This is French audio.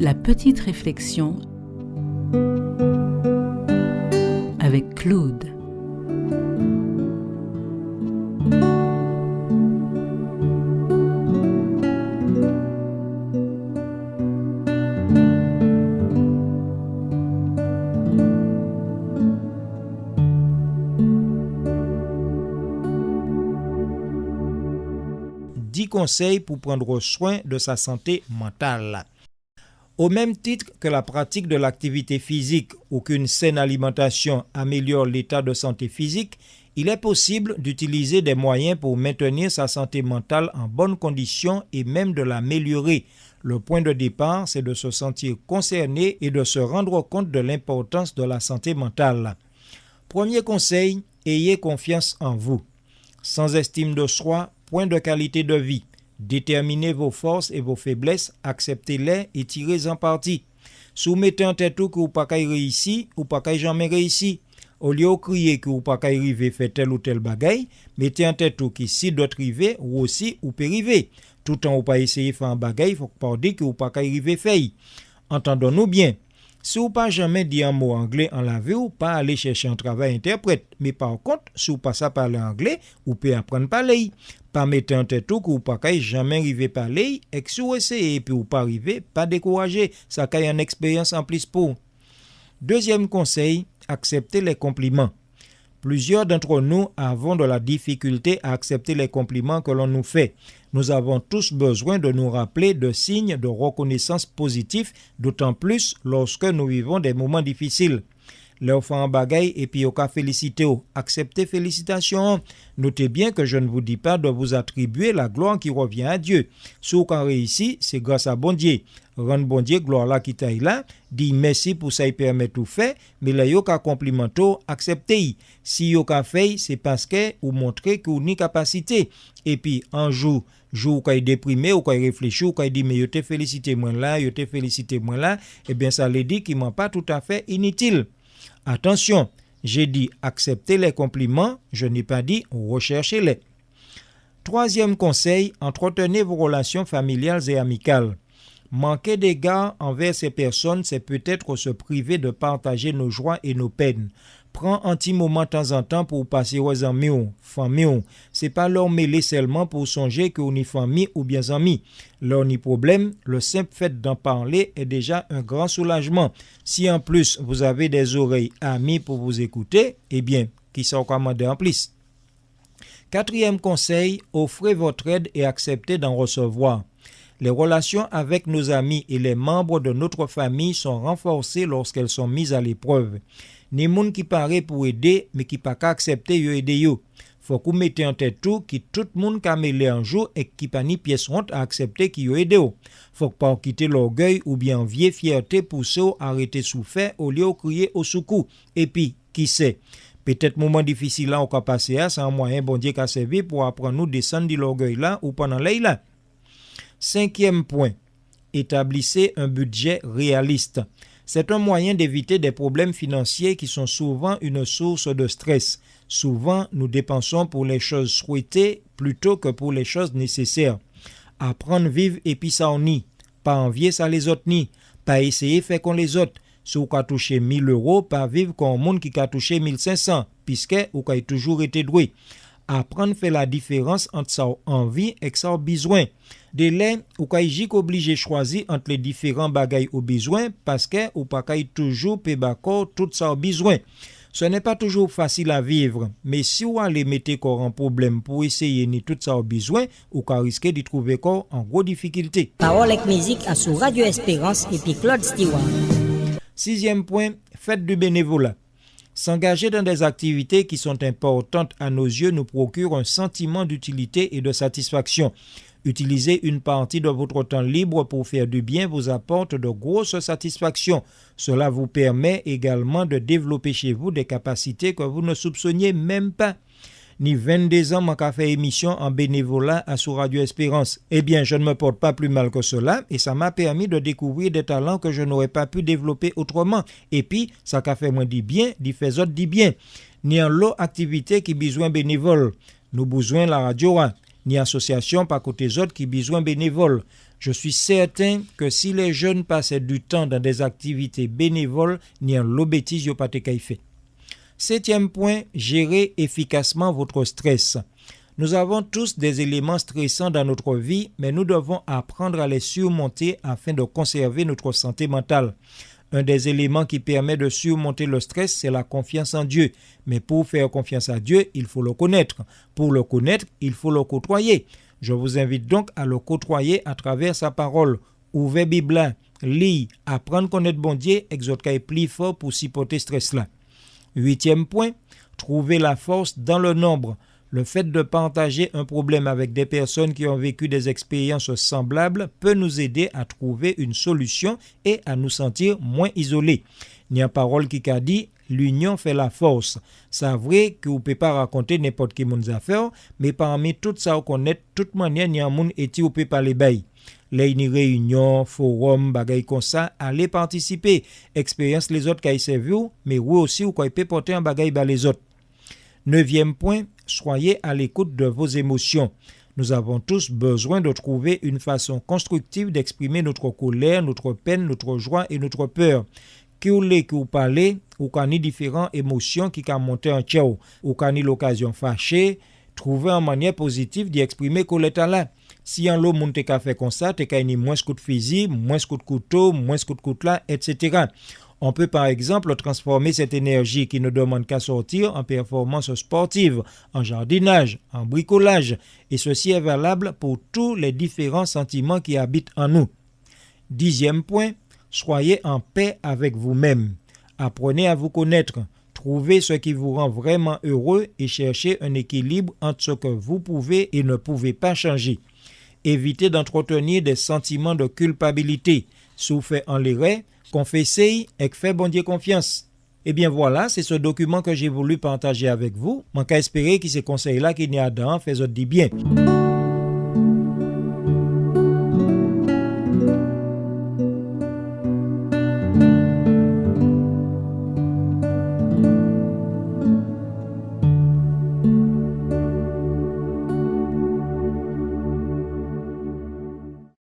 La petite réflexion avec Claude. Conseils pour prendre soin de sa santé mentale. Au même titre que la pratique de l'activité physique ou qu'une saine alimentation améliore l'état de santé physique, il est possible d'utiliser des moyens pour maintenir sa santé mentale en bonne condition et même de l'améliorer. Le point de départ, c'est de se sentir concerné et de se rendre compte de l'importance de la santé mentale. Premier conseil, ayez confiance en vous. Sans estime de soi, point de qualité de vie. Déterminez vos forces et vos faiblesses, acceptez-les et tirez-en parti. Si vous mettez en tête que vous pas réussir ou pas jamais réussir, au lieu de crier que vous pas arriver faire tel ou tel bagaille, mettez en tête que si d'autres arrivent, ou aussi ou peut arriver. Tout en ou pas essayer de faire un bagaille, il faut pas dire que vous pas arriver faire. Entendons-nous bien. Si vous pas jamais dit un mot anglais en la vie, ou pas aller chercher un travail interprète. Mais par contre, si vous pas à parler anglais, vous pouvez apprendre à parler. Pas mettre en tête que vous pas jamais arriver à parler, et que si vous essayez et puis vous pas arriver, pas décourager. Ça a une expérience en plus pour. Deuxième conseil, acceptez les compliments. Plusieurs d'entre nous avons de la difficulté à accepter les compliments que l'on nous fait. Nous avons tous besoin de nous rappeler de signes de reconnaissance positifs, d'autant plus lorsque nous vivons des moments difficiles. Leur fait un bagaille et puis au cas féliciter. Acceptez félicitations. Notez bien que je ne vous dis pas de vous attribuer la gloire qui revient à Dieu. Si vous avez réussi, c'est grâce à bon Dieu. Rendre bon Dieu gloire là qui taille là, dit merci pour ça il permet tout fait, mais là yo ka complimento acceptez. Si yo ka fait, c'est parce que ou montrer que vous ni capacité. Et puis un jour quand il déprimé ou quand il réfléchit ou quand il dit mais yo te félicité moi là, eh bien ça le dit qu'il m'a pas tout à fait inutile. Attention, j'ai dit accepter les compliments, je n'ai pas dit recherchez-les. Troisième conseil, entretenez vos relations familiales et amicales. Manquer d'égard envers ces personnes, c'est peut-être se priver de partager nos joies et nos peines. Prends un petit moment de temps en temps pour passer aux amis ou famille. C'est pas leur mêler seulement pour songer que on est famille ou bien amis. Leur ni problème, le simple fait d'en parler est déjà un grand soulagement. Si en plus vous avez des oreilles amies pour vous écouter, eh bien, qui sont commandés en plus. Quatrième conseil, offrez votre aide et acceptez d'en recevoir. Les relations avec nos amis et les membres de notre famille sont renforcées lorsqu'elles sont mises à l'épreuve. Ni moun qui paraît pour aider, mais qui pas qu'à accepter yo aider yo. Faut que vous mettez en tête tout le monde qui a mêlé un jour et qui pas ni pièce honte à accepter qui yo aider yo. Faut pas quitter l'orgueil ou bien vieille fierté pour arrêter souffrir au lieu de crier au secours. Et puis, qui sait? Peut-être moment difficile là on va passer à, c'est un moyen bon Dieu qu'a servi pour apprendre nous descendre de l'orgueil là ou pendant là. Cinquième point, établissez un budget réaliste. C'est un moyen d'éviter des problèmes financiers qui sont souvent une source de stress. Souvent, nous dépensons pour les choses souhaitées plutôt que pour les choses nécessaires. Apprendre vivre et puis ça on nie. Pas envier ça les autres ni. Pas essayer faire comme les autres. Si vous avez touché 1 000 euros, pas vivre comme un monde qui a touché 1 500, puisque vous avez toujours été doué. Apprendre fait la différence entre ça envie et ça a besoin. De là, ou kay obligé choisir entre les différents bagailles au besoin parce que ou pas kay toujours pe bako tout ça au besoin. Ce n'est pas toujours facile à vivre, mais si vous allez mettre corps en problème pour essayer ni tout ça au besoin, ou ka risquer de trouver corps en gros difficulté. Parole avec musique à sur Radio Espérance et puis Claude Stewart. Sixième point, faites du bénévolat. S'engager dans des activités qui sont importantes à nos yeux nous procure un sentiment d'utilité et de satisfaction. Utiliser une partie de votre temps libre pour faire du bien vous apporte de grosses satisfactions. Cela vous permet également de développer chez vous des capacités que vous ne soupçonniez même pas. Ni 22 ans, m'a fait émission en bénévolat à sur Radio Espérance. Eh bien, je ne me porte pas plus mal que cela et ça m'a permis de découvrir des talents que je n'aurais pas pu développer autrement. Et puis, ça qu'a fait moi dit bien, dit fait autres dit bien. Ni en l'autre activité qui besoin bénévole. Nous besoin la radio, ni association par côté autres qui besoin bénévoles. Je suis certain que si les jeunes passaient du temps dans des activités bénévoles, ni en l'obétise, yo pas te fait. 7e point, gérer efficacement votre stress. Nous avons tous des éléments stressants dans notre vie, mais nous devons apprendre à les surmonter afin de conserver notre santé mentale. Un des éléments qui permet de surmonter le stress, c'est la confiance en Dieu. Mais pour faire confiance à Dieu, il faut le connaître. Pour le connaître, il faut le côtoyer. Je vous invite donc à le côtoyer à travers sa parole. Ouvrez Bible, lis, apprendre à connaître bon Dieu, exhorter est plus fort pour supporter stress là. 8e point, trouver la force dans le nombre. Le fait de partager un problème avec des personnes qui ont vécu des expériences semblables peut nous aider à trouver une solution et à nous sentir moins isolés. Il y a une parole qui a dit « l'union fait la force ». C'est vrai que vous ne pouvez pas raconter n'importe qui mon affaire, mais parmi tout ça, vous connaissez, de toute manière, il y a un monde et vous pouvez parler bail. Les réunions, forums, bagailles comme ça, allez participer. Expérience les autres qui ont servi, mais vous aussi, vous pouvez porter un bagaille par les autres. 9e point, soyez à l'écoute de vos émotions. Nous avons tous besoin de trouver une façon constructive d'exprimer notre colère, notre peine, notre joie et notre peur. Que vous parlez, ou qu'on ait différentes émotions qui can monter en tchao, ou qu'on ait l'occasion fâchée, trouver une manière positive d'y exprimer colère là. Si en l'eau moun te ka fait comme ça, te ka ni moins coup de fusil, moins coup de couteau, moins coup de coutelas, etc. On peut par exemple transformer cette énergie qui ne demande qu'à sortir en performance sportive, en jardinage, en bricolage. Et ceci est valable pour tous les différents sentiments qui habitent en nous. 10e point, soyez en paix avec vous-même. Apprenez à vous connaître. Trouvez ce qui vous rend vraiment heureux et cherchez un équilibre entre ce que vous pouvez et ne pouvez pas changer. Évitez d'entretenir des sentiments de culpabilité. Si vous faites en l'erreur, confessez et faites bon Dieu confiance. Eh bien voilà, c'est ce document que j'ai voulu partager avec vous. Je espère que ces conseils-là qu'il y a dedans faisant du bien.